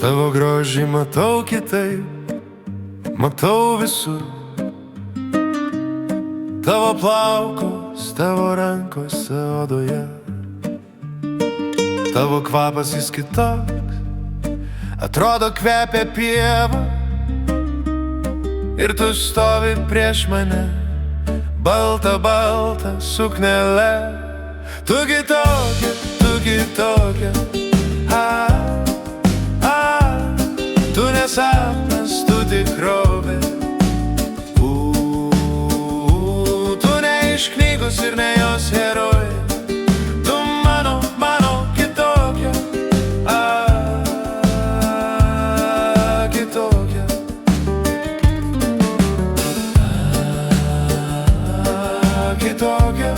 Tavo grožį matau kitaip, matau visur. Tavo plaukus, tavo rankose odoje. Tavo kvapas jis kitoks, atrodo kvepia pieva. Ir tu stovi prieš mane, balta, balta suknele. Tu kitokia, tu kitokia. Tu nesapnas, tu tikrovė. Tu ne iš knygos ir ne jos herojė. Tu mano, mano kitokia. Kitokia. Kitokia.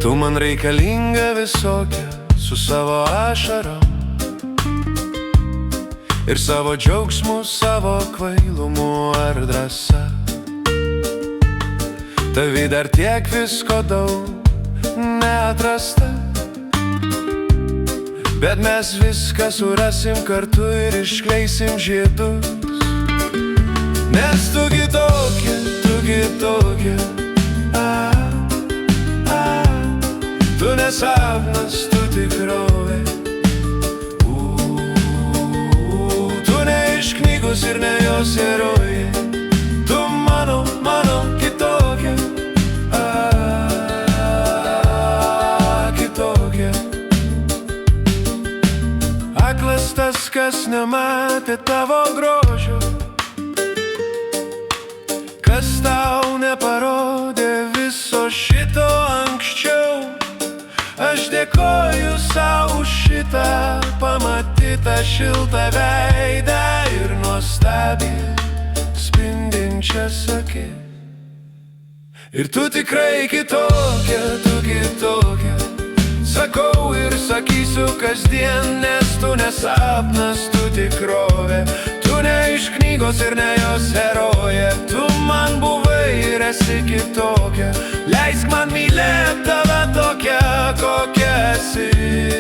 Tu man reikalinga visokia, su savo ašarom ir savo džiaugsmu, savo kvailumu ar drąsa. Tavy dar tiek visko daug neatrasta, bet mes viską surasim kartu ir iškleisim žiedus. Nes tu kitokia, tu kitokia. Tu nesapnas, tu tikrovė. Tu ne iš knygos ir ne jos herojė. Tu mano, mano kitokia. Kitokia. Aklas tas, kas nematė tavo grožio, kas tau neparodė viso šito anksčiau. Aš dėkoju sau už šitą pamatytą šiltą veidą ir nuostabiai spindinčias akis. Ir tu tikrai kitokia, tu kitokia. Sakau ir sakysiu kasdien, nes tu nesapnas, tu tikrovė. Tu ne iš knygos ir ne jos herojė. Tu man buvai ir esi kitokia. Leisk man mylėt tave tokia, kokia esi.